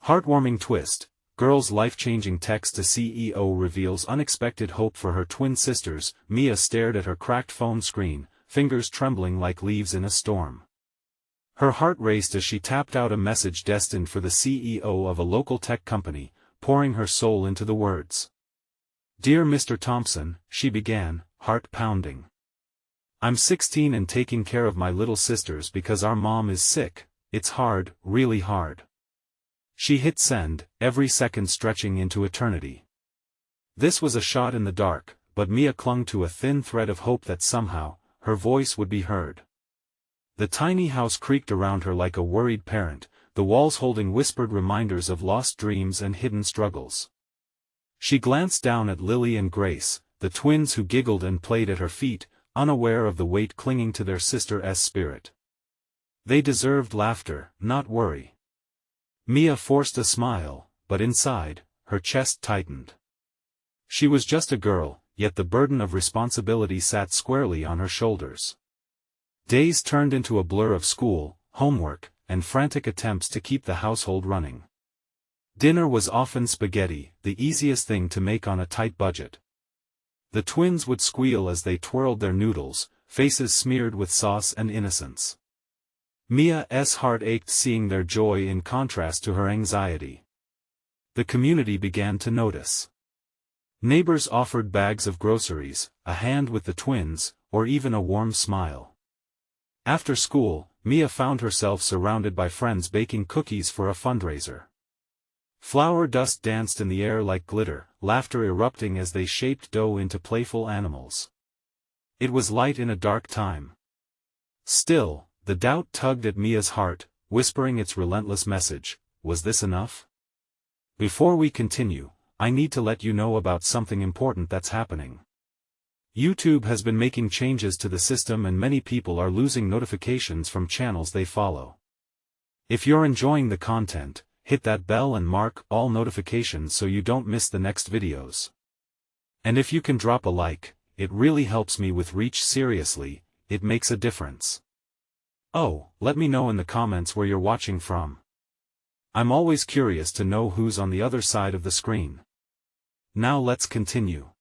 Heartwarming twist, girl's life-changing text to CEO reveals unexpected hope for her twin sisters. Mia stared at her cracked phone screen, fingers trembling like leaves in a storm. Her heart raced as she tapped out a message destined for the CEO of a local tech company, pouring her soul into the words. "Dear Mr. Thompson," she began, heart pounding. "I'm 16 and taking care of my little sisters because our mom is sick. It's hard, really hard." She hit send, every second stretching into eternity. This was a shot in the dark, but Mia clung to a thin thread of hope that somehow, her voice would be heard. The tiny house creaked around her like a worried parent, the walls holding whispered reminders of lost dreams and hidden struggles. She glanced down at Lily and Grace, the twins who giggled and played at her feet, unaware of the weight clinging to their sister's spirit. They deserved laughter, not worry. Mia forced a smile, but inside, her chest tightened. She was just a girl, yet the burden of responsibility sat squarely on her shoulders. Days turned into a blur of school, homework, and frantic attempts to keep the household running. Dinner was often spaghetti, the easiest thing to make on a tight budget. The twins would squeal as they twirled their noodles, faces smeared with sauce and innocence. Mia's heart ached seeing their joy in contrast to her anxiety. The community began to notice. Neighbors offered bags of groceries, a hand with the twins, or even a warm smile. After school, Mia found herself surrounded by friends baking cookies for a fundraiser. Flour dust danced in the air like glitter, laughter erupting as they shaped dough into playful animals. It was light in a dark time. Still, the doubt tugged at Mia's heart, whispering its relentless message. Was this enough? Before we continue, I need to let you know about something important that's happening. YouTube has been making changes to the system and many people are losing notifications from channels they follow. If you're enjoying the content, hit that bell and mark all notifications so you don't miss the next videos. And if you can drop a like, it really helps me with reach. Seriously, it makes a difference. Oh, let me know in the comments where you're watching from. I'm always curious to know who's on the other side of the screen. Now let's continue.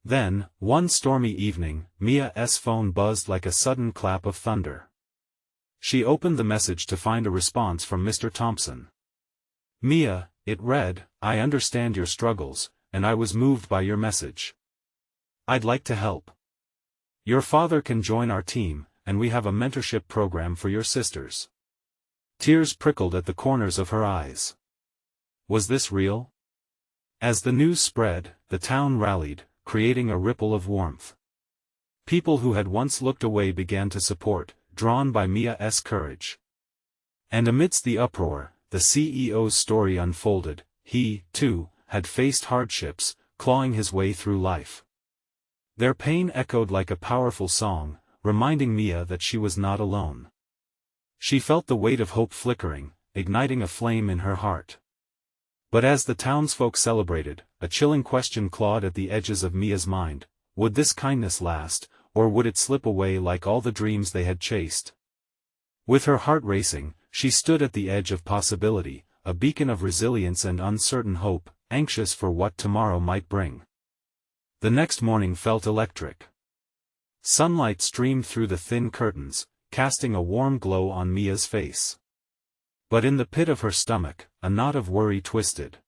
Then, one stormy evening, Mia's phone buzzed like a sudden clap of thunder. She opened the message to find a response from Mr. Thompson. "Mia," it read, "I understand your struggles, and I was moved by your message. I'd like to help. Your father can join our team, and we have a mentorship program for your sisters." Tears prickled at the corners of her eyes. Was this real? As the news spread, the town rallied, creating a ripple of warmth. People who had once looked away began to support, drawn by Mia's courage. And amidst the uproar, the CEO's story unfolded. He, too, had faced hardships, clawing his way through life. Their pain echoed like a powerful song, reminding Mia that she was not alone. She felt the weight of hope flickering, igniting a flame in her heart. But as the townsfolk celebrated, a chilling question clawed at the edges of Mia's mind. Would this kindness last, or would it slip away like all the dreams they had chased? With her heart racing, she stood at the edge of possibility, a beacon of resilience and uncertain hope, anxious for what tomorrow might bring. The next morning felt electric. Sunlight streamed through the thin curtains, casting a warm glow on Mia's face. But in the pit of her stomach, a knot of worry twisted.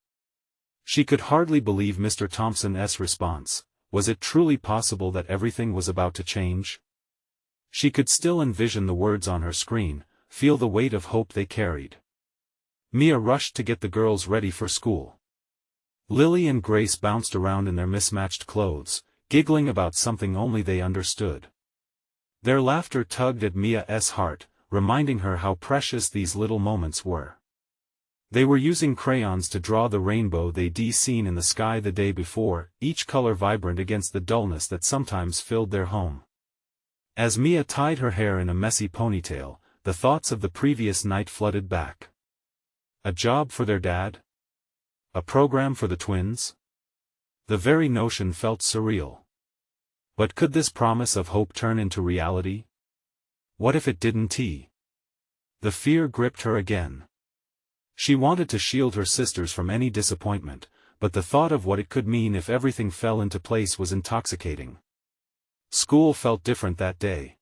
She could hardly believe Mr. Thompson's response. Was it truly possible that everything was about to change? She could still envision the words on her screen, feel the weight of hope they carried. Mia rushed to get the girls ready for school. Lily and Grace bounced around in their mismatched clothes, giggling about something only they understood. Their laughter tugged at Mia's heart, reminding her how precious these little moments were. They were using crayons to draw the rainbow they'd seen in the sky the day before, each color vibrant against the dullness that sometimes filled their home. As Mia tied her hair in a messy ponytail, the thoughts of the previous night flooded back. A job for their dad? A program for the twins? The very notion felt surreal. But could this promise of hope turn into reality? What if it didn't? The fear gripped her again. She wanted to shield her sisters from any disappointment, but the thought of what it could mean if everything fell into place was intoxicating. School felt different that day.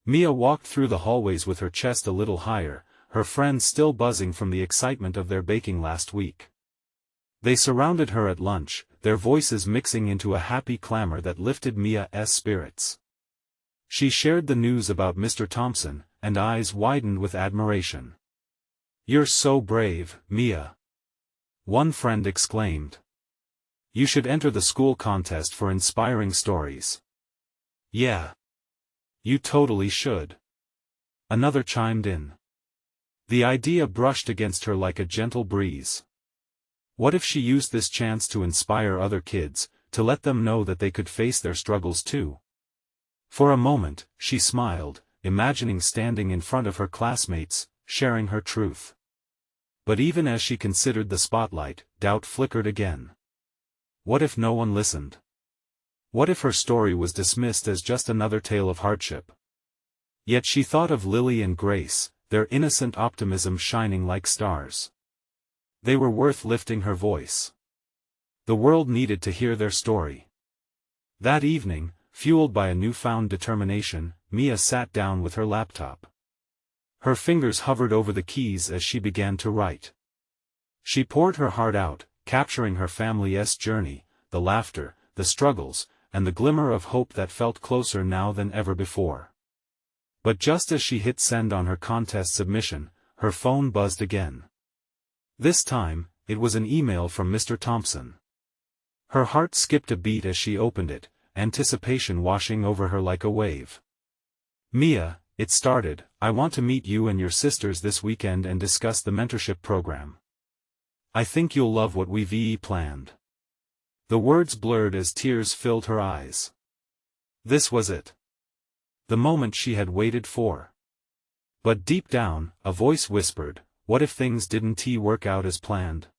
Mia walked through the hallways with her chest a little higher, her friends still buzzing from the excitement of their baking last week. They surrounded her at lunch, their voices mixing into a happy clamor that lifted Mia's spirits. She shared the news about Mr. Thompson, and eyes widened with admiration. "You're so brave, Mia," one friend exclaimed. "You should enter the school contest for inspiring stories." "Yeah. You totally should," another chimed in. The idea brushed against her like a gentle breeze. What if she used this chance to inspire other kids, to let them know that they could face their struggles too? For a moment, she smiled, imagining standing in front of her classmates, sharing her truth. But even as she considered the spotlight, doubt flickered again. What if no one listened? What if her story was dismissed as just another tale of hardship? Yet she thought of Lily and Grace, their innocent optimism shining like stars. They were worth lifting her voice. The world needed to hear their story. That evening, fueled by a newfound determination, Mia sat down with her laptop. Her fingers hovered over the keys as she began to write. She poured her heart out, capturing her family's journey, the laughter, the struggles, and the glimmer of hope that felt closer now than ever before. But just as she hit send on her contest submission, her phone buzzed again. This time, it was an email from Mr. Thompson. Her heart skipped a beat as she opened it, anticipation washing over her like a wave. "Mia," it started, "I want to meet you and your sisters this weekend and discuss the mentorship program. I think you'll love what we've planned." The words blurred as tears filled her eyes. This was it. The moment she had waited for. But deep down, a voice whispered, what if things didn't work out as planned?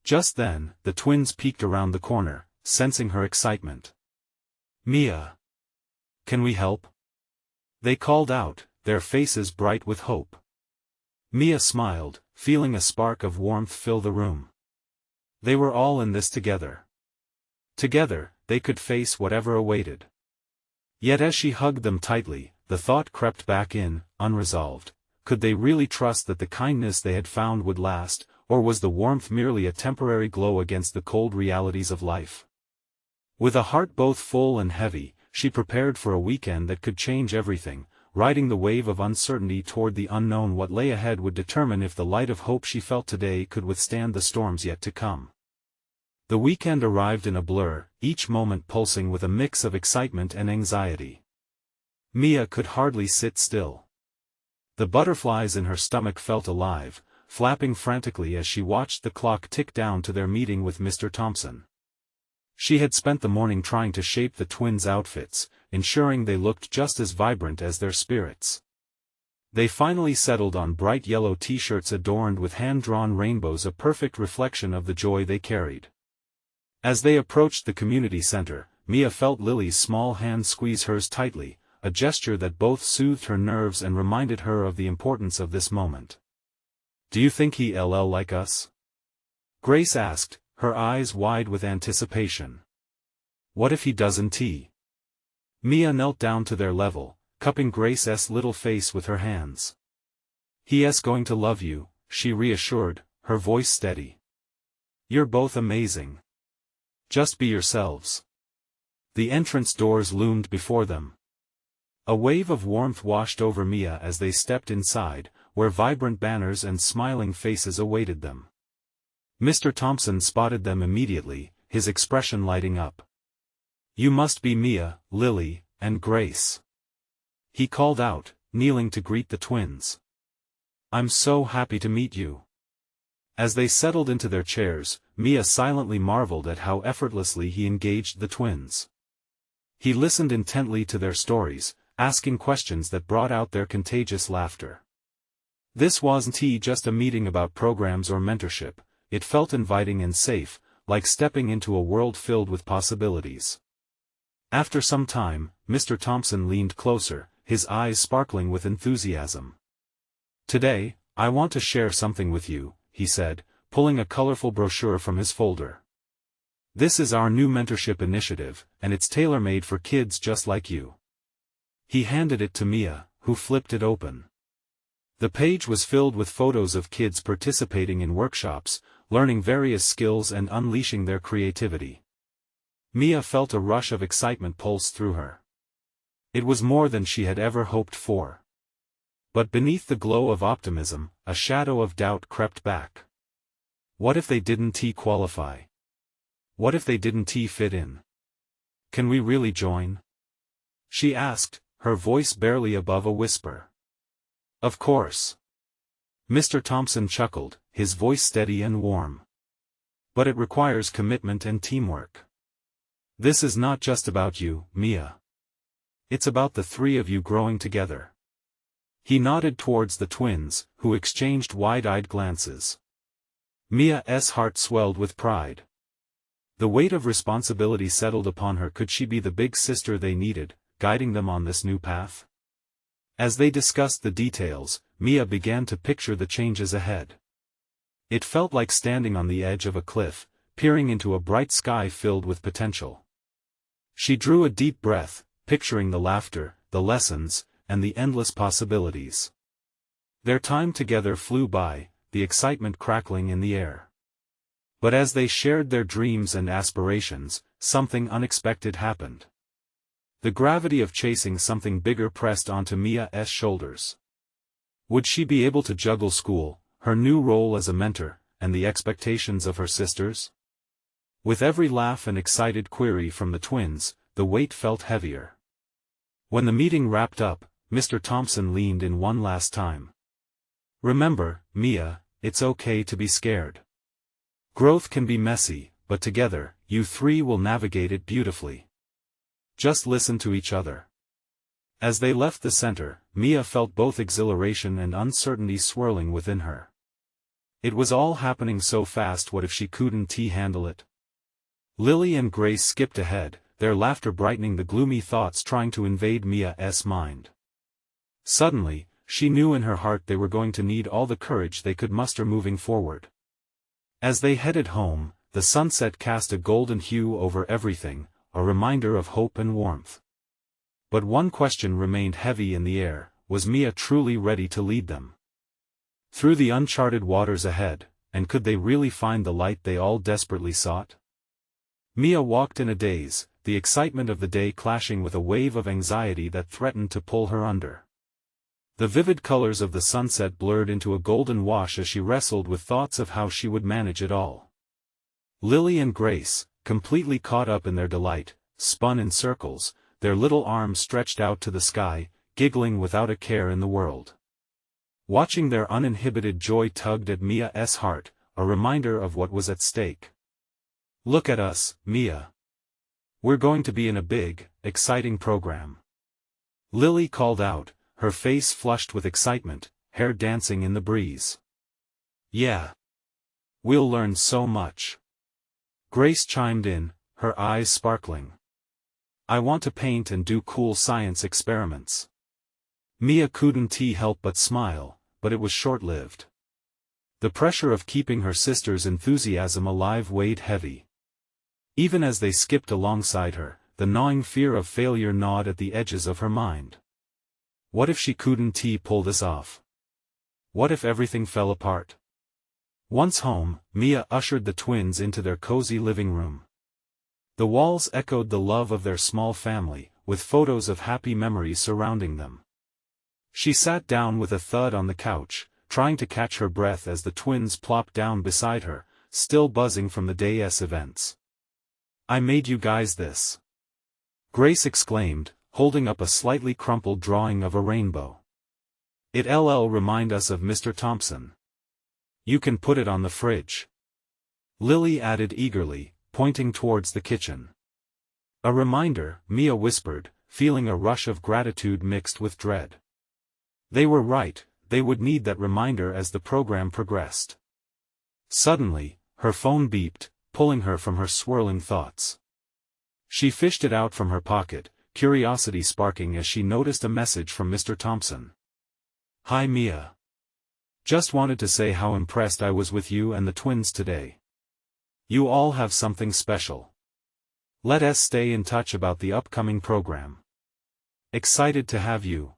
Just then, the twins peeked around the corner, sensing her excitement. "Mia. Can we help?" They called out, their faces bright with hope. Mia smiled, feeling a spark of warmth fill the room. They were all in this together. Together, they could face whatever awaited. Yet as she hugged them tightly, the thought crept back in, unresolved. Could they really trust that the kindness they had found would last, or was the warmth merely a temporary glow against the cold realities of life? With a heart both full and heavy, she prepared for a weekend that could change everything, riding the wave of uncertainty toward the unknown. What lay ahead would determine if the light of hope she felt today could withstand the storms yet to come. The weekend arrived in a blur, each moment pulsing with a mix of excitement and anxiety. Mia could hardly sit still. The butterflies in her stomach felt alive, flapping frantically as she watched the clock tick down to their meeting with Mr. Thompson. She had spent the morning trying to shape the twins' outfits, ensuring they looked just as vibrant as their spirits. They finally settled on bright yellow t-shirts adorned with hand-drawn rainbows, a perfect reflection of the joy they carried. As they approached the community center, Mia felt Lily's small hand squeeze hers tightly, a gesture that both soothed her nerves and reminded her of the importance of this moment. "Do you think he'll like us?" Grace asked, her eyes wide with anticipation. "What if he doesn't?" Mia knelt down to their level, cupping Grace's little face with her hands. "He's going to love you," she reassured, her voice steady. "You're both amazing. Just be yourselves." The entrance doors loomed before them. A wave of warmth washed over Mia as they stepped inside, where vibrant banners and smiling faces awaited them. Mr. Thompson spotted them immediately, his expression lighting up. "You must be Mia, Lily, and Grace," he called out, kneeling to greet the twins. "I'm so happy to meet you." As they settled into their chairs, Mia silently marveled at how effortlessly he engaged the twins. He listened intently to their stories, asking questions that brought out their contagious laughter. This wasn't just a meeting about programs or mentorship, it felt inviting and safe, like stepping into a world filled with possibilities. After some time, Mr. Thompson leaned closer, his eyes sparkling with enthusiasm. "Today, "I want to share something with you," he said, pulling a colorful brochure from his folder. "This is our new mentorship initiative, and it's tailor-made for kids just like you." He handed it to Mia, who flipped it open. The page was filled with photos of kids participating in workshops, learning various skills and unleashing their creativity. Mia felt a rush of excitement pulse through her. It was more than she had ever hoped for. But beneath the glow of optimism, a shadow of doubt crept back. What if they didn't qualify? What if they didn't fit in? "Can we really join?" she asked, her voice barely above a whisper. "Of course." Mr. Thompson chuckled, his voice steady and warm. "But it requires commitment and teamwork. This is not just about you, Mia. It's about the three of you growing together." He nodded towards the twins, who exchanged wide-eyed glances. Mia's heart swelled with pride. The weight of responsibility settled upon her. Could she be the big sister they needed, guiding them on this new path? As they discussed the details, Mia began to picture the changes ahead. It felt like standing on the edge of a cliff, peering into a bright sky filled with potential. She drew a deep breath, picturing the laughter, the lessons, and the endless possibilities. Their time together flew by, the excitement crackling in the air. But as they shared their dreams and aspirations, something unexpected happened. The gravity of chasing something bigger pressed onto Mia's shoulders. Would she be able to juggle school, her new role as a mentor, and the expectations of her sisters? With every laugh and excited query from the twins, the weight felt heavier. When the meeting wrapped up, Mr. Thompson leaned in one last time. "Remember, Mia, it's okay to be scared. Growth can be messy, but together, you three will navigate it beautifully. Just listen to each other." As they left the center, Mia felt both exhilaration and uncertainty swirling within her. It was all happening so fast. What if she couldn't handle it? Lily and Grace skipped ahead, their laughter brightening the gloomy thoughts trying to invade Mia's mind. Suddenly, she knew in her heart they were going to need all the courage they could muster moving forward. As they headed home, the sunset cast a golden hue over everything, a reminder of hope and warmth. But one question remained heavy in the air: was Mia truly ready to lead them through the uncharted waters ahead, and could they really find the light they all desperately sought? Mia walked in a daze, the excitement of the day clashing with a wave of anxiety that threatened to pull her under. The vivid colors of the sunset blurred into a golden wash as she wrestled with thoughts of how she would manage it all. Lily and Grace, completely caught up in their delight, spun in circles, their little arms stretched out to the sky, giggling without a care in the world. Watching their uninhibited joy tugged at Mia's heart, a reminder of what was at stake. "Look at us, Mia. We're going to be in a big, exciting program." Lily called out, her face flushed with excitement, hair dancing in the breeze. "Yeah. We'll learn so much." Grace chimed in, her eyes sparkling. "I want to paint and do cool science experiments." Mia couldn't help but smile, but it was short-lived. The pressure of keeping her sister's enthusiasm alive weighed heavy. Even as they skipped alongside her, the gnawing fear of failure gnawed at the edges of her mind. What if she couldn't pull this off? What if everything fell apart? Once home, Mia ushered the twins into their cozy living room. The walls echoed the love of their small family, with photos of happy memories surrounding them. She sat down with a thud on the couch, trying to catch her breath as the twins plopped down beside her, still buzzing from the day's events. "I made you guys this," Grace exclaimed, holding up a slightly crumpled drawing of a rainbow. "It'll remind us of Mr. Thompson. You can put it on the fridge." Lily added eagerly, pointing towards the kitchen. "A reminder," Mia whispered, feeling a rush of gratitude mixed with dread. They were right, they would need that reminder as the program progressed. Suddenly, her phone beeped, pulling her from her swirling thoughts. She fished it out from her pocket, curiosity sparking as she noticed a message from Mr. Thompson. "Hi Mia. Just wanted to say how impressed I was with you and the twins today. You all have something special. Let us stay in touch about the upcoming program. Excited to have you."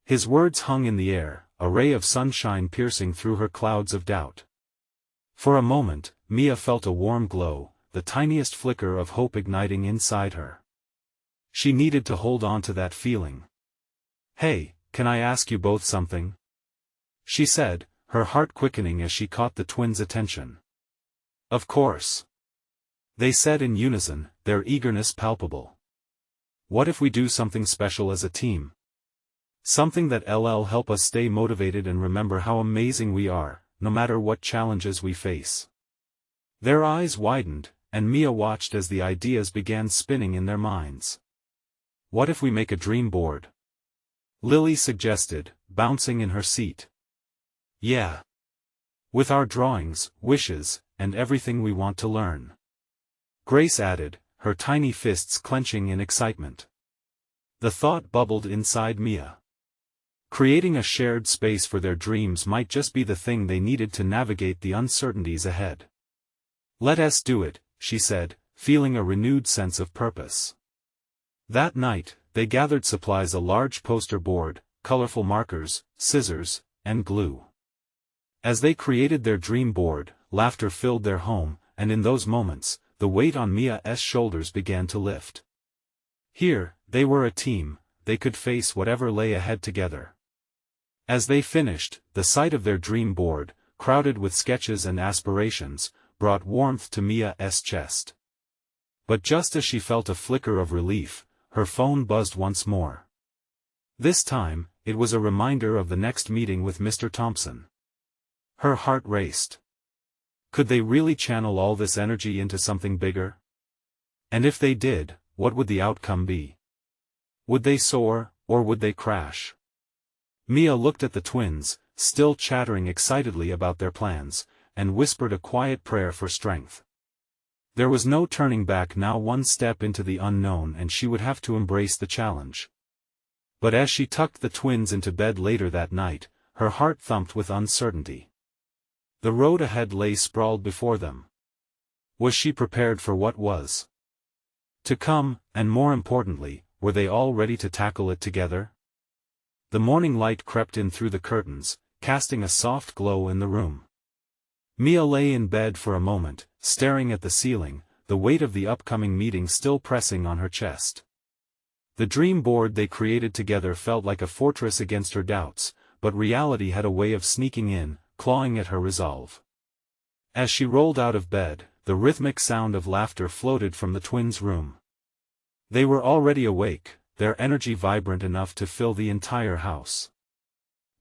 His words hung in the air, a ray of sunshine piercing through her clouds of doubt. For a moment, Mia felt a warm glow, the tiniest flicker of hope igniting inside her. She needed to hold on to that feeling. "Hey, can I ask you both something?" she said, her heart quickening as she caught the twins' attention. "Of course," they said in unison, their eagerness palpable. "What if we do something special as a team? Something that'll help us stay motivated and remember how amazing we are, no matter what challenges we face." Their eyes widened, and Mia watched as the ideas began spinning in their minds. "What if we make a dream board?" Lily suggested, bouncing in her seat. "Yeah. With our drawings, wishes, and everything we want to learn," Grace added, her tiny fists clenching in excitement. The thought bubbled inside Mia. Creating a shared space for their dreams might just be the thing they needed to navigate the uncertainties ahead. "Let us do it," she said, feeling a renewed sense of purpose. That night, they gathered supplies: a large poster board, colorful markers, scissors, and glue. As they created their dream board, laughter filled their home, and in those moments, the weight on Mia's shoulders began to lift. Here, they were a team, they could face whatever lay ahead together. As they finished, the sight of their dream board, crowded with sketches and aspirations, brought warmth to Mia's chest. But just as she felt a flicker of relief, her phone buzzed once more. This time, it was a reminder of the next meeting with Mr. Thompson. Her heart raced. Could they really channel all this energy into something bigger? And if they did, what would the outcome be? Would they soar, or would they crash? Mia looked at the twins, still chattering excitedly about their plans, and whispered a quiet prayer for strength. There was no turning back now, one step into the unknown and she would have to embrace the challenge. But as she tucked the twins into bed later that night, her heart thumped with uncertainty. The road ahead lay sprawled before them. Was she prepared for what was to come, and more importantly, were they all ready to tackle it together? The morning light crept in through the curtains, casting a soft glow in the room. Mia lay in bed for a moment, staring at the ceiling, the weight of the upcoming meeting still pressing on her chest. The dream board they created together felt like a fortress against her doubts, but reality had a way of sneaking in, clawing at her resolve. As she rolled out of bed, the rhythmic sound of laughter floated from the twins' room. They were already awake, their energy vibrant enough to fill the entire house.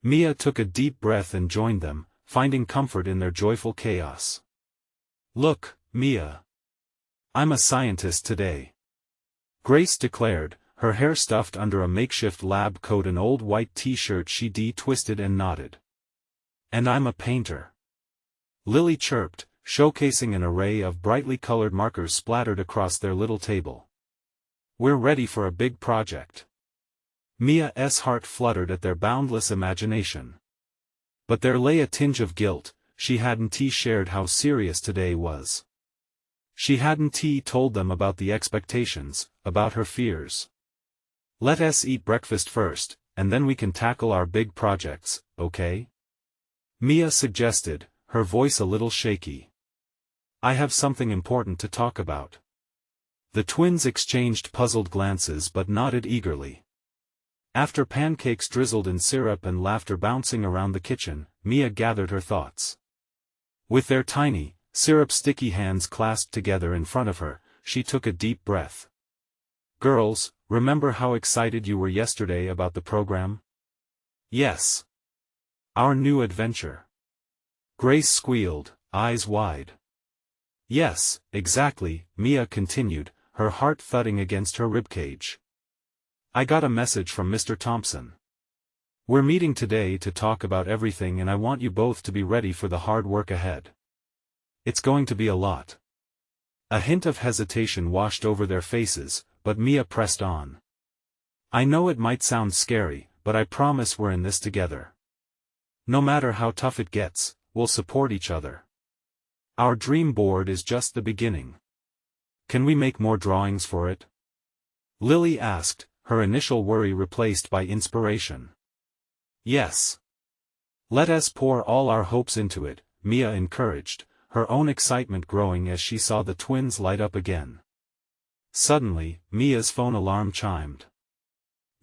Mia took a deep breath and joined them, finding comfort in their joyful chaos. "Look, Mia. I'm a scientist today," Grace declared, her hair stuffed under a makeshift lab coat and old white t-shirt she twisted and knotted. "And I'm a painter," Lily chirped, showcasing an array of brightly colored markers splattered across their little table. "We're ready for a big project." Mia's heart fluttered at their boundless imagination. But there lay a tinge of guilt. She hadn't shared how serious today was. She hadn't told them about the expectations, about her fears. "Let us eat breakfast first, and then we can tackle our big projects, okay?" Mia suggested, her voice a little shaky. "I have something important to talk about." The twins exchanged puzzled glances but nodded eagerly. After pancakes drizzled in syrup and laughter bouncing around the kitchen, Mia gathered her thoughts. With their tiny, syrup-sticky hands clasped together in front of her, she took a deep breath. "Girls, remember how excited you were yesterday about the program?" "Yes. Our new adventure." Grace squealed, eyes wide. "Yes, exactly," Mia continued, her heart thudding against her ribcage. "I got a message from Mr. Thompson. We're meeting today to talk about everything and I want you both to be ready for the hard work ahead. It's going to be a lot." A hint of hesitation washed over their faces, but Mia pressed on. "I know it might sound scary, but I promise we're in this together. No matter how tough it gets, we'll support each other. Our dream board is just the beginning. Can we make more drawings for it? Lily asked, her initial worry replaced by inspiration. Yes. Let us pour all our hopes into it, Mia encouraged, her own excitement growing as she saw the twins light up again. Suddenly, Mia's phone alarm chimed.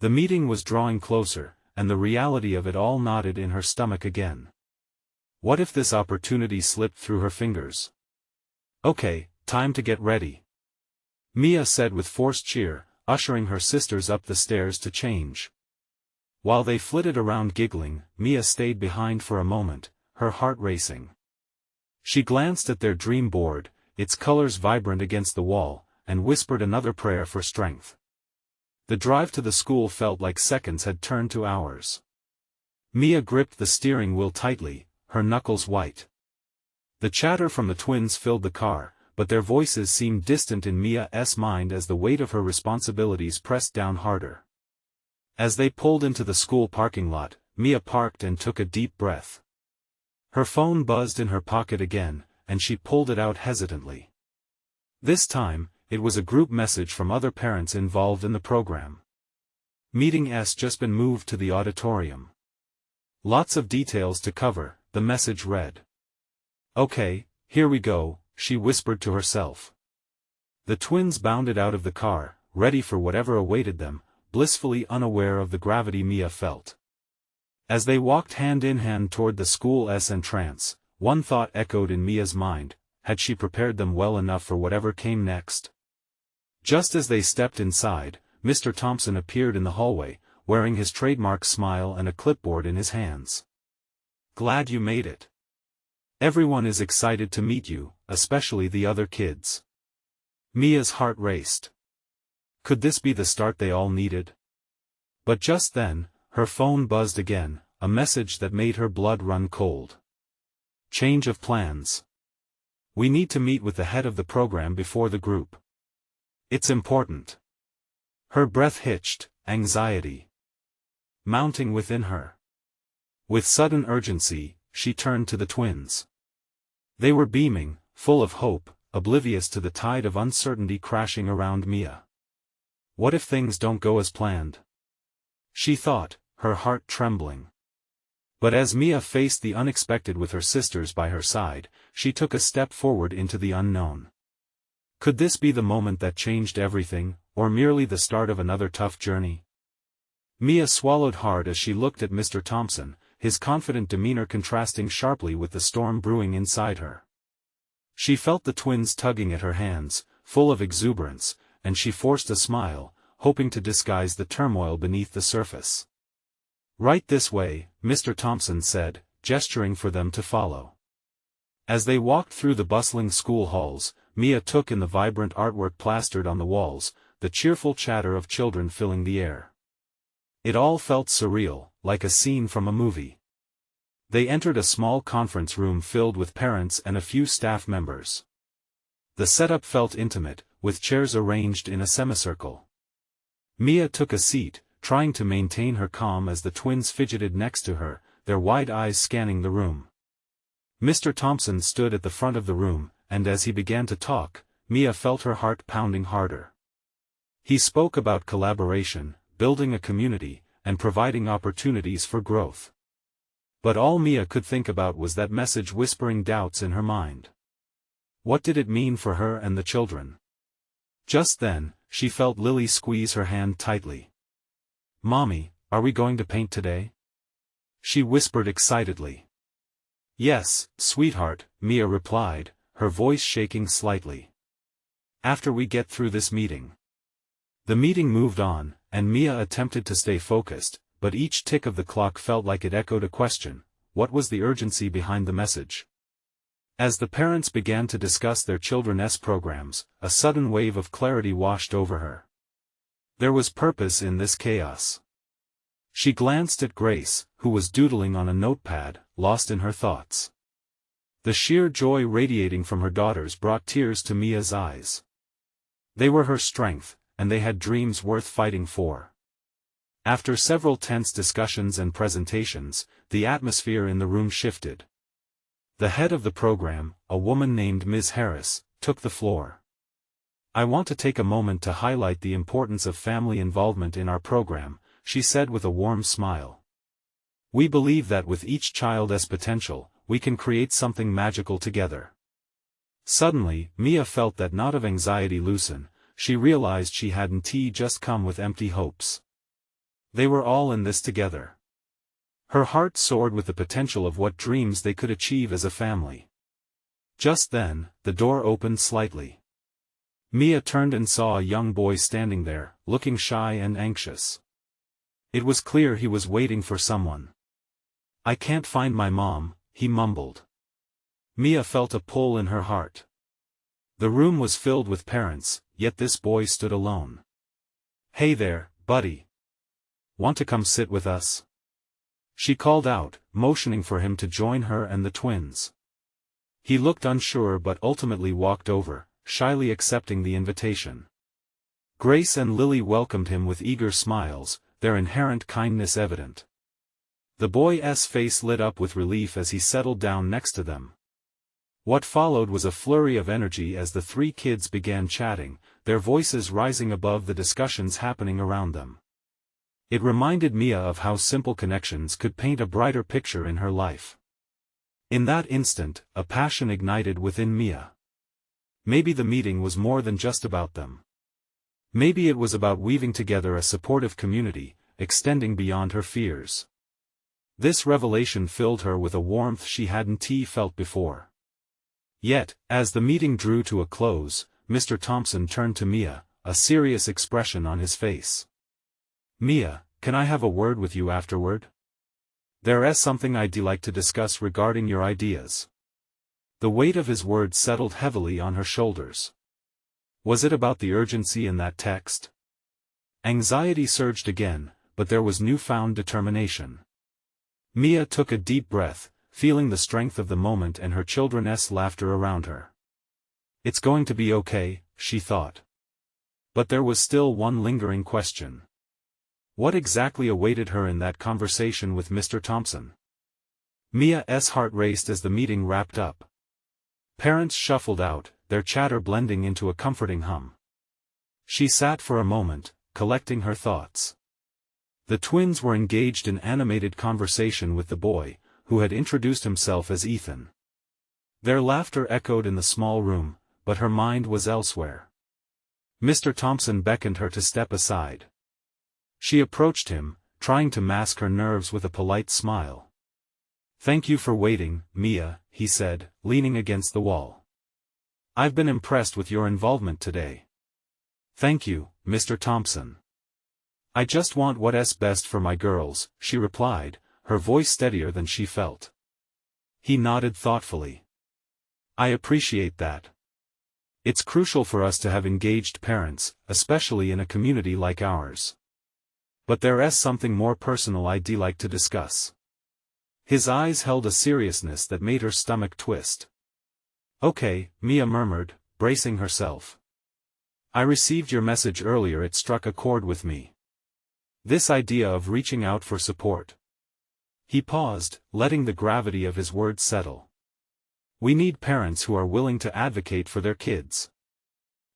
The meeting was drawing closer, and the reality of it all knotted in her stomach again. What if this opportunity slipped through her fingers? Okay, time to get ready, Mia said with forced cheer, ushering her sisters up the stairs to change. While they flitted around giggling, Mia stayed behind for a moment, her heart racing. She glanced at their dream board, its colors vibrant against the wall, and whispered another prayer for strength. The drive to the school felt like seconds had turned to hours. Mia gripped the steering wheel tightly, her knuckles white. The chatter from the twins filled the car, but their voices seemed distant in Mia's mind as the weight of her responsibilities pressed down harder. As they pulled into the school parking lot, Mia parked and took a deep breath. Her phone buzzed in her pocket again, and she pulled it out hesitantly. This time, it was a group message from other parents involved in the program. Meeting has just been moved to the auditorium. Lots of details to cover, the message read. Okay, here we go, she whispered to herself. The twins bounded out of the car, ready for whatever awaited them, blissfully unaware of the gravity Mia felt. As they walked hand in hand toward the school's entrance, one thought echoed in Mia's mind: had she prepared them well enough for whatever came next? Just as they stepped inside, Mr. Thompson appeared in the hallway, wearing his trademark smile and a clipboard in his hands. Glad you made it. Everyone is excited to meet you, especially the other kids. Mia's heart raced. Could this be the start they all needed? But just then, her phone buzzed again, a message that made her blood run cold. Change of plans. We need to meet with the head of the program before the group. It's important. Her breath hitched, anxiety mounting within her. With sudden urgency, she turned to the twins. They were beaming, full of hope, oblivious to the tide of uncertainty crashing around Mia. What if things don't go as planned? She thought, her heart trembling. But as Mia faced the unexpected with her sisters by her side, she took a step forward into the unknown. Could this be the moment that changed everything, or merely the start of another tough journey? Mia swallowed hard as she looked at Mr. Thompson, his confident demeanor contrasting sharply with the storm brewing inside her. She felt the twins tugging at her hands, full of exuberance, and she forced a smile, hoping to disguise the turmoil beneath the surface. Right this way, Mr. Thompson said, gesturing for them to follow. As they walked through the bustling school halls, Mia took in the vibrant artwork plastered on the walls, the cheerful chatter of children filling the air. It all felt surreal, like a scene from a movie. They entered a small conference room filled with parents and a few staff members. The setup felt intimate, with chairs arranged in a semicircle. Mia took a seat, trying to maintain her calm as the twins fidgeted next to her, their wide eyes scanning the room. Mr. Thompson stood at the front of the room, and as he began to talk, Mia felt her heart pounding harder. He spoke about collaboration, building a community, and providing opportunities for growth. But all Mia could think about was that message whispering doubts in her mind. What did it mean for her and the children? Just then, she felt Lily squeeze her hand tightly. "Mommy, are we going to paint today?" she whispered excitedly. "Yes, sweetheart," Mia replied, her voice shaking slightly. "After we get through this meeting." The meeting moved on, and Mia attempted to stay focused, but each tick of the clock felt like it echoed a question: what was the urgency behind the message? As the parents began to discuss their children's programs, a sudden wave of clarity washed over her. There was purpose in this chaos. She glanced at Grace, who was doodling on a notepad, lost in her thoughts. The sheer joy radiating from her daughters brought tears to Mia's eyes. They were her strength, and they had dreams worth fighting for. After several tense discussions and presentations, the atmosphere in the room shifted. The head of the program, a woman named Ms. Harris, took the floor. "I want to take a moment to highlight the importance of family involvement in our program," she said with a warm smile. "We believe that with each child's potential, we can create something magical together." Suddenly, Mia felt that knot of anxiety loosen. She realized she hadn't just come with empty hopes. They were all in this together. Her heart soared with the potential of what dreams they could achieve as a family. Just then, the door opened slightly. Mia turned and saw a young boy standing there, looking shy and anxious. It was clear he was waiting for someone. "I can't find my mom," he mumbled. Mia felt a pull in her heart. The room was filled with parents, yet this boy stood alone. "Hey there, buddy. Want to come sit with us?" She called out, motioning for him to join her and the twins. He looked unsure but ultimately walked over, shyly accepting the invitation. Grace and Lily welcomed him with eager smiles, their inherent kindness evident. The boy's face lit up with relief as he settled down next to them. What followed was a flurry of energy as the three kids began chatting, their voices rising above the discussions happening around them. It reminded Mia of how simple connections could paint a brighter picture in her life. In that instant, a passion ignited within Mia. Maybe the meeting was more than just about them. Maybe it was about weaving together a supportive community, extending beyond her fears. This revelation filled her with a warmth she hadn't felt before. Yet, as the meeting drew to a close, Mr. Thompson turned to Mia, a serious expression on his face. "Mia, can I have a word with you afterward? There's something I'd like to discuss regarding your ideas." The weight of his words settled heavily on her shoulders. Was it about the urgency in that text? Anxiety surged again, but there was newfound determination. Mia took a deep breath, feeling the strength of the moment and her children's laughter around her. "It's going to be okay," she thought. But there was still one lingering question. What exactly awaited her in that conversation with Mr. Thompson? Mia's heart raced as the meeting wrapped up. Parents shuffled out, their chatter blending into a comforting hum. She sat for a moment, collecting her thoughts. The twins were engaged in animated conversation with the boy, who had introduced himself as Ethan. Their laughter echoed in the small room, but her mind was elsewhere. Mr. Thompson beckoned her to step aside. She approached him, trying to mask her nerves with a polite smile. "Thank you for waiting, Mia," he said, leaning against the wall. "I've been impressed with your involvement today." "Thank you, Mr. Thompson. I just want what's best for my girls," she replied, her voice steadier than she felt. He nodded thoughtfully. "I appreciate that. It's crucial for us to have engaged parents, especially in a community like ours. But there's something more personal I'd like to discuss." His eyes held a seriousness that made her stomach twist. "Okay," Mia murmured, bracing herself. "I received your message earlier. It struck a chord with me. This idea of reaching out for support." He paused, letting the gravity of his words settle. "We need parents who are willing to advocate for their kids.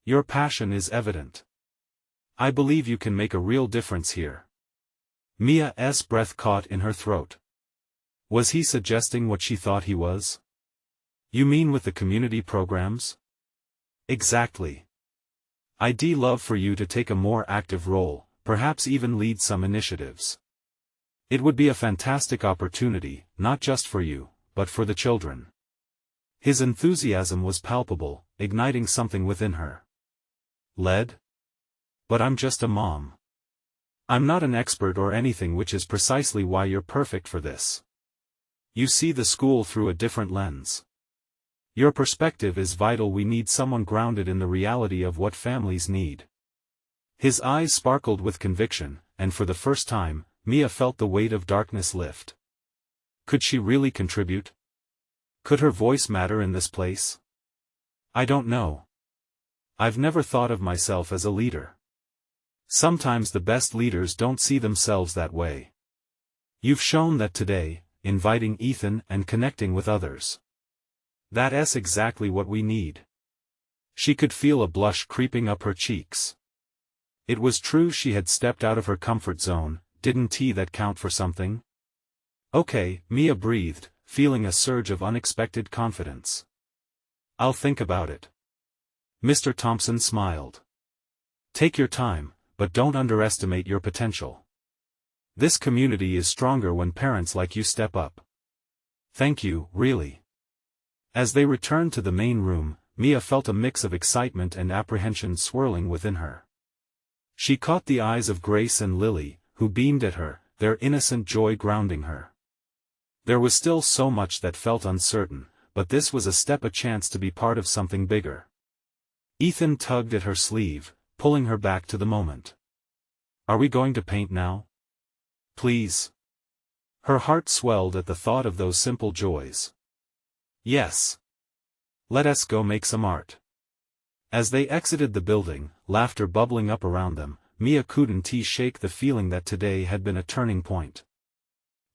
Your passion is evident. I believe you can make a real difference here." Mia's breath caught in her throat. Was he suggesting what she thought he was? "You mean with the community programs?" "Exactly. I'd love for you to take a more active role, perhaps even lead some initiatives. It would be a fantastic opportunity, not just for you, but for the children." His enthusiasm was palpable, igniting something within her. "Lead? But I'm just a mom. I'm not an expert or anything, which is precisely why you're perfect for this. You see the school through a different lens. Your perspective is vital. We need someone grounded in the reality of what families need." His eyes sparkled with conviction, and for the first time, Mia felt the weight of darkness lift. Could she really contribute? Could her voice matter in this place? "I don't know. I've never thought of myself as a leader." Sometimes the best leaders don't see themselves that way. You've shown that today, inviting Ethan and connecting with others. That's exactly what we need. She could feel a blush creeping up her cheeks. It was true she had stepped out of her comfort zone, didn't that count for something? Okay, Mia breathed, feeling a surge of unexpected confidence. I'll think about it. Mr. Thompson smiled. Take your time, but don't underestimate your potential. This community is stronger when parents like you step up. Thank you, really. As they returned to the main room, Mia felt a mix of excitement and apprehension swirling within her. She caught the eyes of Grace and Lily, who beamed at her, their innocent joy grounding her. There was still so much that felt uncertain, but this was a chance to be part of something bigger. Ethan tugged at her sleeve, pulling her back to the moment. Are we going to paint now? Please. Her heart swelled at the thought of those simple joys. Yes. Let us go make some art. As they exited the building, laughter bubbling up around them, Mia couldn't shake the feeling that today had been a turning point.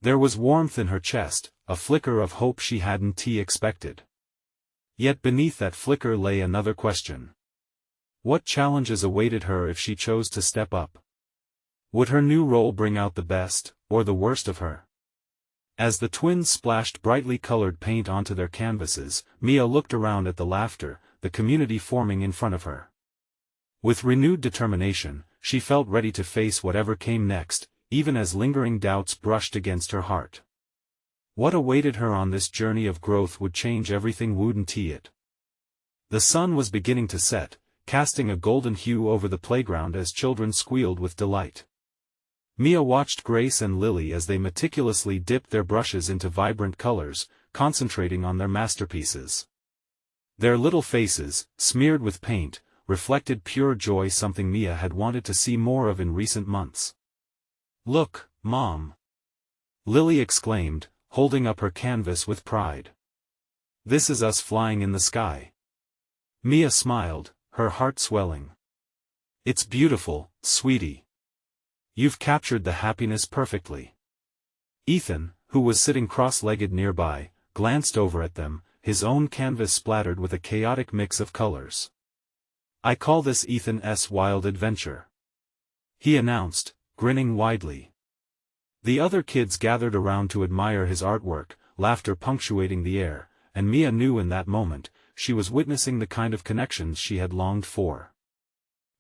There was warmth in her chest, a flicker of hope she hadn't expected. Yet beneath that flicker lay another question. What challenges awaited her if she chose to step up? Would her new role bring out the best, or the worst of her? As the twins splashed brightly colored paint onto their canvases, Mia looked around at the laughter, the community forming in front of her. With renewed determination, she felt ready to face whatever came next, even as lingering doubts brushed against her heart. What awaited her on this journey of growth would change everything, wouldn't it? The sun was beginning to set, casting a golden hue over the playground as children squealed with delight. Mia watched Grace and Lily as they meticulously dipped their brushes into vibrant colors, concentrating on their masterpieces. Their little faces, smeared with paint, reflected pure joy, something Mia had wanted to see more of in recent months. Look, Mom! Lily exclaimed, holding up her canvas with pride. This is us flying in the sky. Mia smiled, her heart swelling. It's beautiful, sweetie. You've captured the happiness perfectly. Ethan, who was sitting cross-legged nearby, glanced over at them, his own canvas splattered with a chaotic mix of colors. I call this Ethan's wild adventure. He announced, grinning widely. The other kids gathered around to admire his artwork, laughter punctuating the air, and Mia knew in that moment, she was witnessing the kind of connections she had longed for.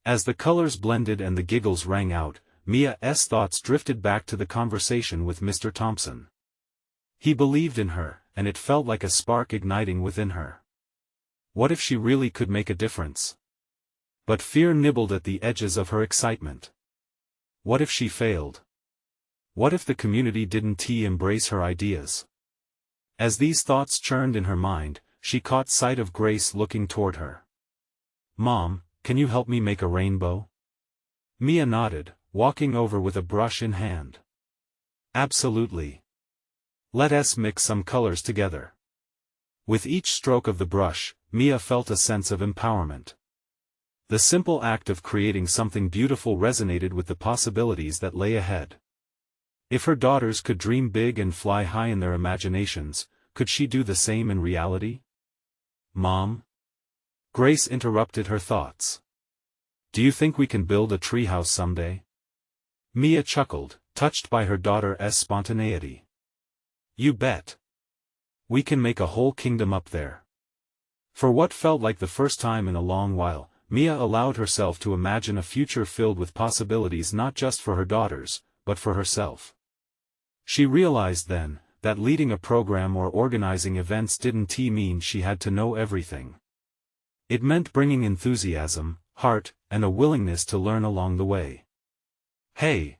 As the colors blended and the giggles rang out, Mia's thoughts drifted back to the conversation with Mr. Thompson. He believed in her, and it felt like a spark igniting within her. What if she really could make a difference? But fear nibbled at the edges of her excitement. What if she failed? What if the community didn't embrace her ideas? As these thoughts churned in her mind, she caught sight of Grace looking toward her. Mom, can you help me make a rainbow? Mia nodded, walking over with a brush in hand. Absolutely. Let us mix some colors together. With each stroke of the brush, Mia felt a sense of empowerment. The simple act of creating something beautiful resonated with the possibilities that lay ahead. If her daughters could dream big and fly high in their imaginations, could she do the same in reality? Mom? Grace interrupted her thoughts. Do you think we can build a treehouse someday? Mia chuckled, touched by her daughter's spontaneity. You bet. We can make a whole kingdom up there. For what felt like the first time in a long while, Mia allowed herself to imagine a future filled with possibilities not just for her daughters, but for herself. She realized then, that leading a program or organizing events didn't mean she had to know everything. It meant bringing enthusiasm, heart, and a willingness to learn along the way. Hey!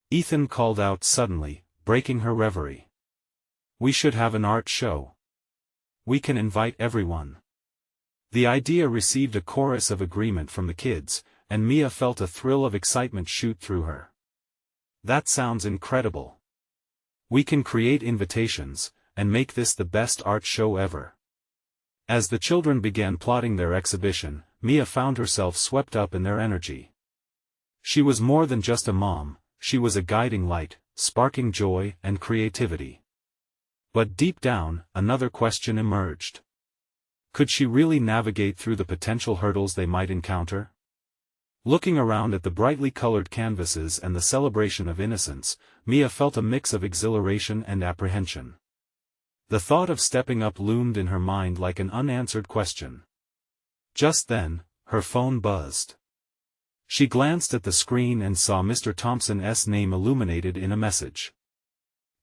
Ethan called out suddenly, breaking her reverie. We should have an art show. We can invite everyone. The idea received a chorus of agreement from the kids, and Mia felt a thrill of excitement shoot through her. That sounds incredible. We can create invitations, and make this the best art show ever. As the children began plotting their exhibition, Mia found herself swept up in their energy. She was more than just a mom, she was a guiding light, sparking joy and creativity. But deep down, another question emerged. Could she really navigate through the potential hurdles they might encounter? Looking around at the brightly colored canvases and the celebration of innocence, Mia felt a mix of exhilaration and apprehension. The thought of stepping up loomed in her mind like an unanswered question. Just then, her phone buzzed. She glanced at the screen and saw Mr. Thompson's name illuminated in a message.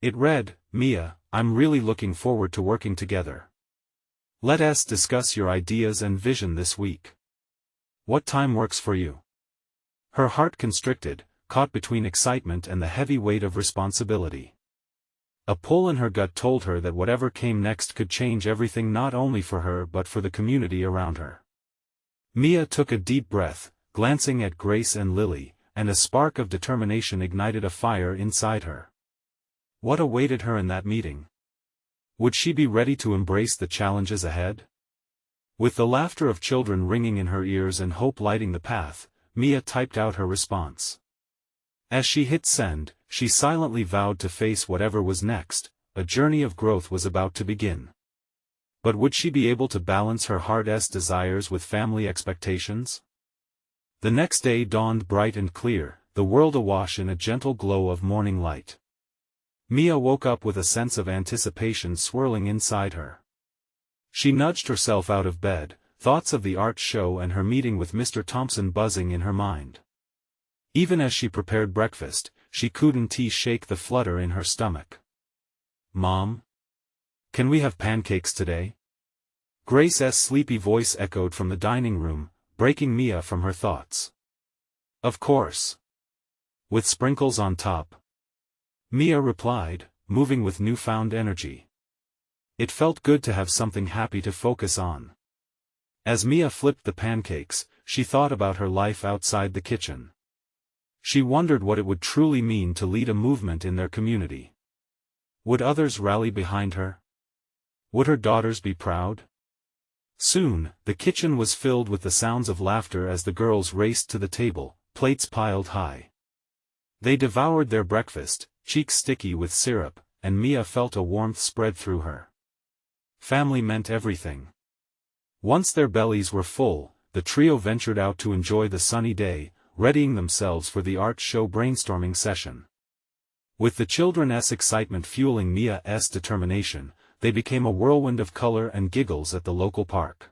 It read, "Mia, I'm really looking forward to working together. Let us discuss your ideas and vision this week. What time works for you?" Her heart constricted, caught between excitement and the heavy weight of responsibility. A pull in her gut told her that whatever came next could change everything not only for her but for the community around her. Mia took a deep breath, glancing at Grace and Lily, and a spark of determination ignited a fire inside her. What awaited her in that meeting? Would she be ready to embrace the challenges ahead? With the laughter of children ringing in her ears and hope lighting the path, Mia typed out her response. As she hit send, she silently vowed to face whatever was next. A journey of growth was about to begin. But would she be able to balance her heart's desires with family expectations? The next day dawned bright and clear, the world awash in a gentle glow of morning light. Mia woke up with a sense of anticipation swirling inside her. She nudged herself out of bed, thoughts of the art show and her meeting with Mr. Thompson buzzing in her mind. Even as she prepared breakfast, she couldn't shake the flutter in her stomach. "Mom? Can we have pancakes today?" Grace's sleepy voice echoed from the dining room, breaking Mia from her thoughts. "Of course. With sprinkles on top," Mia replied, moving with newfound energy. It felt good to have something happy to focus on. As Mia flipped the pancakes, she thought about her life outside the kitchen. She wondered what it would truly mean to lead a movement in their community. Would others rally behind her? Would her daughters be proud? Soon, the kitchen was filled with the sounds of laughter as the girls raced to the table, plates piled high. They devoured their breakfast, cheeks sticky with syrup, and Mia felt a warmth spread through her. Family meant everything. Once their bellies were full, the trio ventured out to enjoy the sunny day, readying themselves for the art show brainstorming session. With the children's excitement fueling Mia's determination, they became a whirlwind of color and giggles at the local park.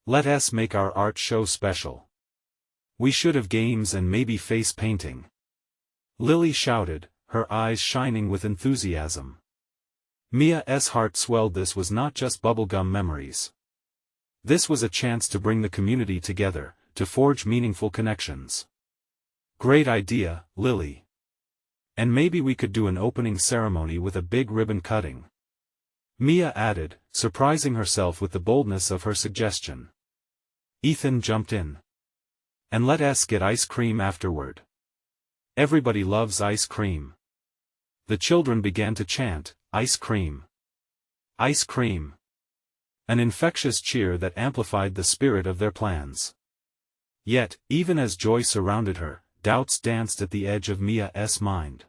"Let us make our art show special. We should have games and maybe face painting," Lily shouted, her eyes shining with enthusiasm. Mia's heart swelled. This was not just bubblegum memories. This was a chance to bring the community together, to forge meaningful connections. "Great idea, Lily. And maybe we could do an opening ceremony with a big ribbon cutting," Mia added, surprising herself with the boldness of her suggestion. Ethan jumped in. "And let us get ice cream afterward. Everybody loves ice cream." The children began to chant, "Ice cream! Ice cream!" An infectious cheer that amplified the spirit of their plans. Yet, even as joy surrounded her, doubts danced at the edge of Mia's mind.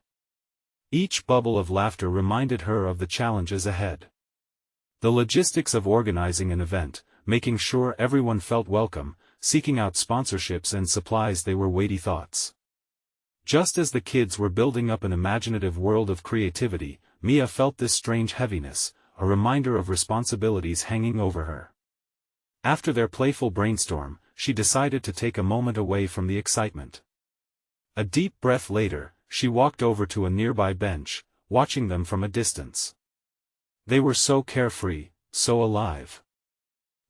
Each bubble of laughter reminded her of the challenges ahead. The logistics of organizing an event, making sure everyone felt welcome, seeking out sponsorships and supplies, they were weighty thoughts. Just as the kids were building up an imaginative world of creativity, Mia felt this strange heaviness, a reminder of responsibilities hanging over her. After their playful brainstorm, she decided to take a moment away from the excitement. A deep breath later, she walked over to a nearby bench, watching them from a distance. They were so carefree, so alive.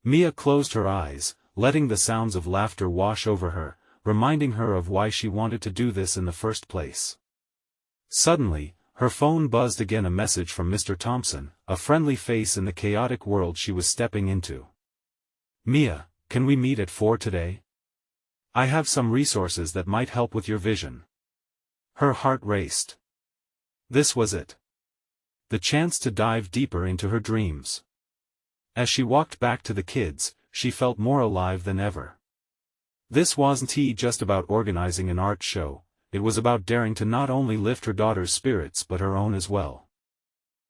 Mia closed her eyes, letting the sounds of laughter wash over her, reminding her of why she wanted to do this in the first place. Suddenly, her phone buzzed again, a message from Mr. Thompson, a friendly face in the chaotic world she was stepping into. "Mia, can we meet at 4 today? I have some resources that might help with your vision." Her heart raced. This was it. The chance to dive deeper into her dreams. As she walked back to the kids, she felt more alive than ever. This wasn't just about organizing an art show, it was about daring to not only lift her daughter's spirits but her own as well.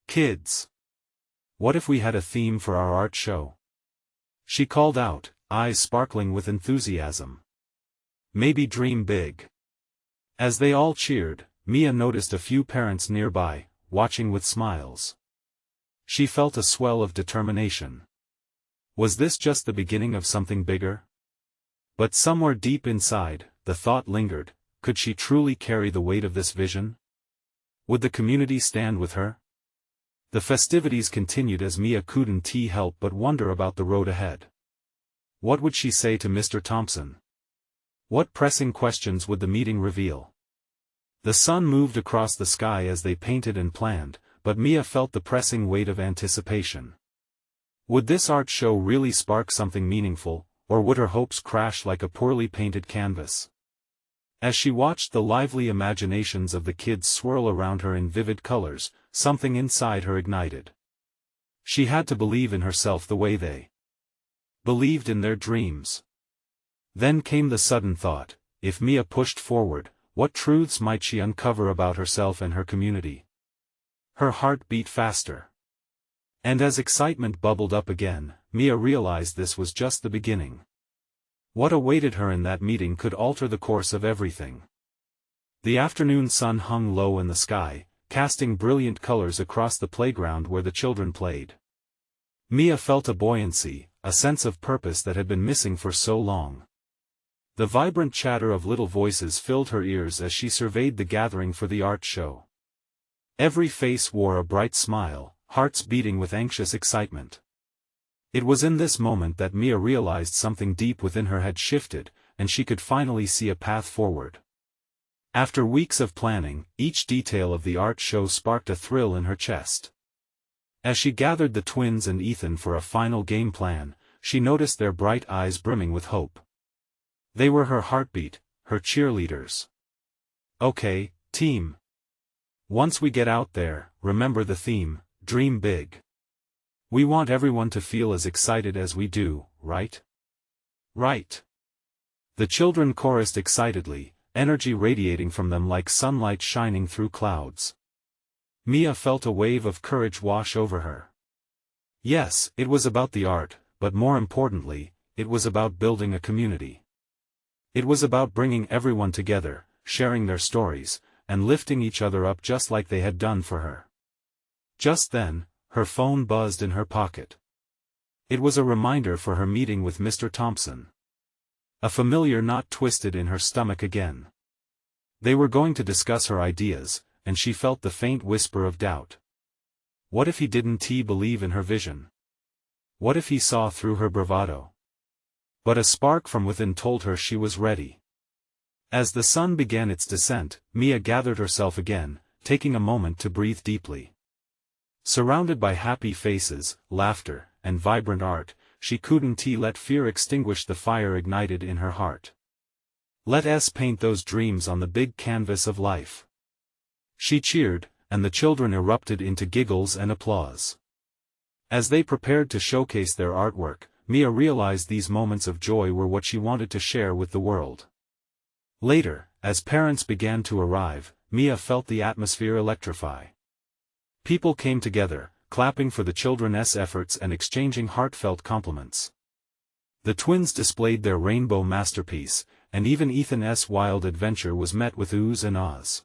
Kids! What if we had a theme for our art show? She called out, eyes sparkling with enthusiasm. Maybe dream big. As they all cheered, Mia noticed a few parents nearby, watching with smiles. She felt a swell of determination. Was this just the beginning of something bigger? But somewhere deep inside, the thought lingered, could she truly carry the weight of this vision? Would the community stand with her? The festivities continued as Mia couldn't help but wonder about the road ahead. What would she say to Mr. Thompson? What pressing questions would the meeting reveal? The sun moved across the sky as they painted and planned, but Mia felt the pressing weight of anticipation. Would this art show really spark something meaningful, or would her hopes crash like a poorly painted canvas? As she watched the lively imaginations of the kids swirl around her in vivid colors, something inside her ignited. She had to believe in herself the way they believed in their dreams. Then came the sudden thought, if Mia pushed forward, what truths might she uncover about herself and her community? Her heart beat faster. And as excitement bubbled up again, Mia realized this was just the beginning. What awaited her in that meeting could alter the course of everything. The afternoon sun hung low in the sky, casting brilliant colors across the playground where the children played. Mia felt a buoyancy, a sense of purpose that had been missing for so long. The vibrant chatter of little voices filled her ears as she surveyed the gathering for the art show. Every face wore a bright smile, hearts beating with anxious excitement. It was in this moment that Mia realized something deep within her had shifted, and she could finally see a path forward. After weeks of planning, each detail of the art show sparked a thrill in her chest. As she gathered the twins and Ethan for a final game plan, she noticed their bright eyes brimming with hope. They were her heartbeat, her cheerleaders. Okay, team. Once we get out there, remember the theme, dream big. We want everyone to feel as excited as we do, right? Right. The children chorused excitedly, energy radiating from them like sunlight shining through clouds. Mia felt a wave of courage wash over her. Yes, it was about the art, but more importantly, it was about building a community. It was about bringing everyone together, sharing their stories, and lifting each other up just like they had done for her. Just then, her phone buzzed in her pocket. It was a reminder for her meeting with Mr. Thompson. A familiar knot twisted in her stomach again. They were going to discuss her ideas, and she felt the faint whisper of doubt. What if he didn't believe in her vision? What if he saw through her bravado? But a spark from within told her she was ready. As the sun began its descent, Mia gathered herself again, taking a moment to breathe deeply. Surrounded by happy faces, laughter, and vibrant art, she couldn't let fear extinguish the fire ignited in her heart. Let us paint those dreams on the big canvas of life. She cheered, and the children erupted into giggles and applause. As they prepared to showcase their artwork, Mia realized these moments of joy were what she wanted to share with the world. Later, as parents began to arrive, Mia felt the atmosphere electrify. People came together, clapping for the children's efforts and exchanging heartfelt compliments. The twins displayed their rainbow masterpiece, and even Ethan's wild adventure was met with oohs and ahs.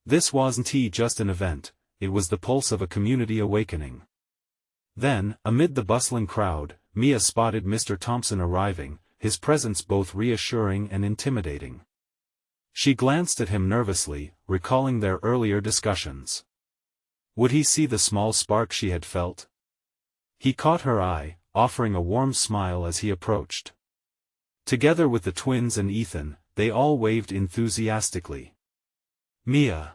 This wasn't just an event, it was the pulse of a community awakening. Then, amid the bustling crowd, Mia spotted Mr. Thompson arriving, his presence both reassuring and intimidating. She glanced at him nervously, recalling their earlier discussions. Would he see the small spark she had felt? He caught her eye, offering a warm smile as he approached. Together with the twins and Ethan, they all waved enthusiastically. Mia.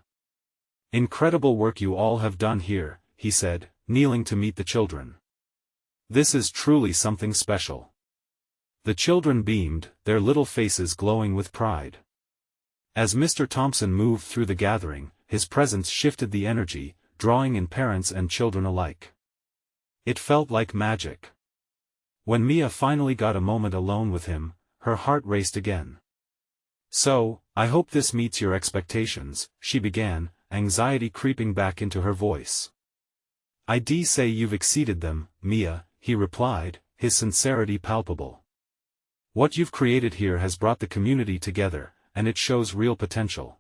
Incredible work you all have done here, he said, kneeling to meet the children. This is truly something special. The children beamed, their little faces glowing with pride. As Mr. Thompson moved through the gathering, his presence shifted the energy, drawing in parents and children alike. It felt like magic. When Mia finally got a moment alone with him, her heart raced again. "So, I hope this meets your expectations," she began, anxiety creeping back into her voice. "I say you've exceeded them, Mia," he replied, his sincerity palpable. "What you've created here has brought the community together, and it shows real potential."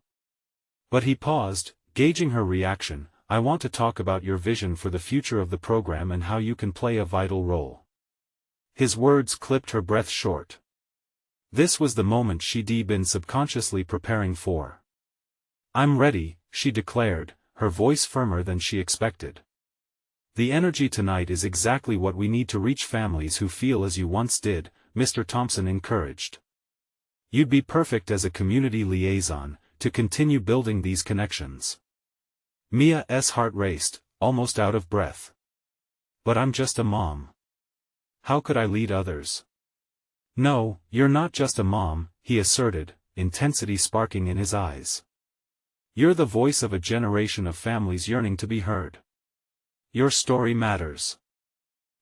But he paused, gauging her reaction. "I want to talk about your vision for the future of the program and how you can play a vital role." His words clipped her breath short. This was the moment she'd been subconsciously preparing for. "I'm ready," she declared, her voice firmer than she expected. "The energy tonight is exactly what we need to reach families who feel as you once did," Mr. Thompson encouraged. "You'd be perfect as a community liaison, to continue building these connections." Mia's heart raced, almost out of breath. "But I'm just a mom. How could I lead others?" "No, you're not just a mom," he asserted, intensity sparking in his eyes. "You're the voice of a generation of families yearning to be heard. Your story matters."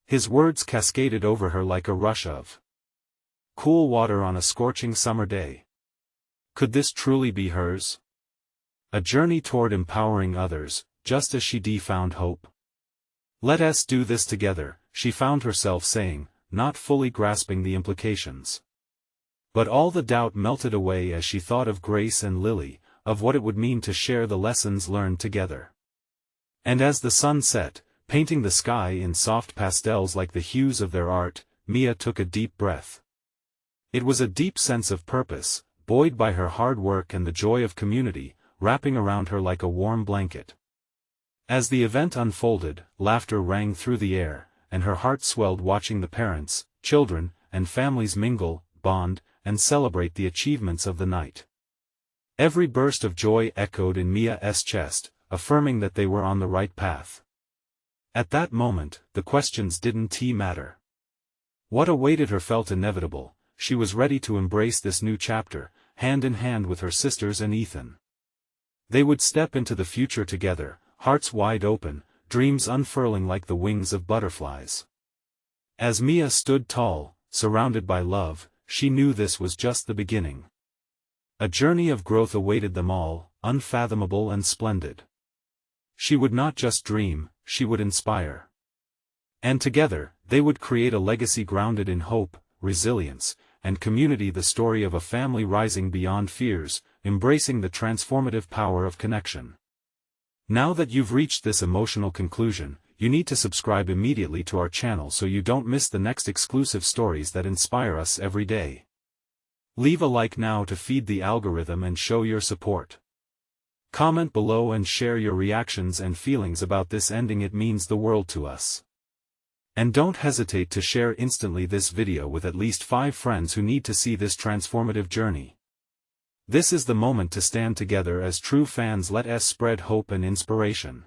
His words cascaded over her like a rush of cool water on a scorching summer day. Could this truly be hers? A journey toward empowering others, just as she found hope. "Let us do this together," she found herself saying, not fully grasping the implications. But all the doubt melted away as she thought of Grace and Lily, of what it would mean to share the lessons learned together. And as the sun set, painting the sky in soft pastels like the hues of their art, Mia took a deep breath. It was a deep sense of purpose, buoyed by her hard work and the joy of community, wrapping around her like a warm blanket. As the event unfolded, laughter rang through the air, and her heart swelled watching the parents, children, and families mingle, bond, and celebrate the achievements of the night. Every burst of joy echoed in Mia's chest, affirming that they were on the right path. At that moment, the questions didn't matter. What awaited her felt inevitable. She was ready to embrace this new chapter, hand in hand with her sisters and Ethan. They would step into the future together, hearts wide open, dreams unfurling like the wings of butterflies. As Mia stood tall, surrounded by love, she knew this was just the beginning. A journey of growth awaited them all, unfathomable and splendid. She would not just dream, she would inspire. And together, they would create a legacy grounded in hope, resilience, and community, the story of a family rising beyond fears, embracing the transformative power of connection. Now that you've reached this emotional conclusion, you need to subscribe immediately to our channel so you don't miss the next exclusive stories that inspire us every day. Leave a like now to feed the algorithm and show your support. Comment below and share your reactions and feelings about this ending, it means the world to us. And don't hesitate to share instantly this video with at least 5 friends who need to see this transformative journey. This is the moment to stand together as true fans. Let us spread hope and inspiration.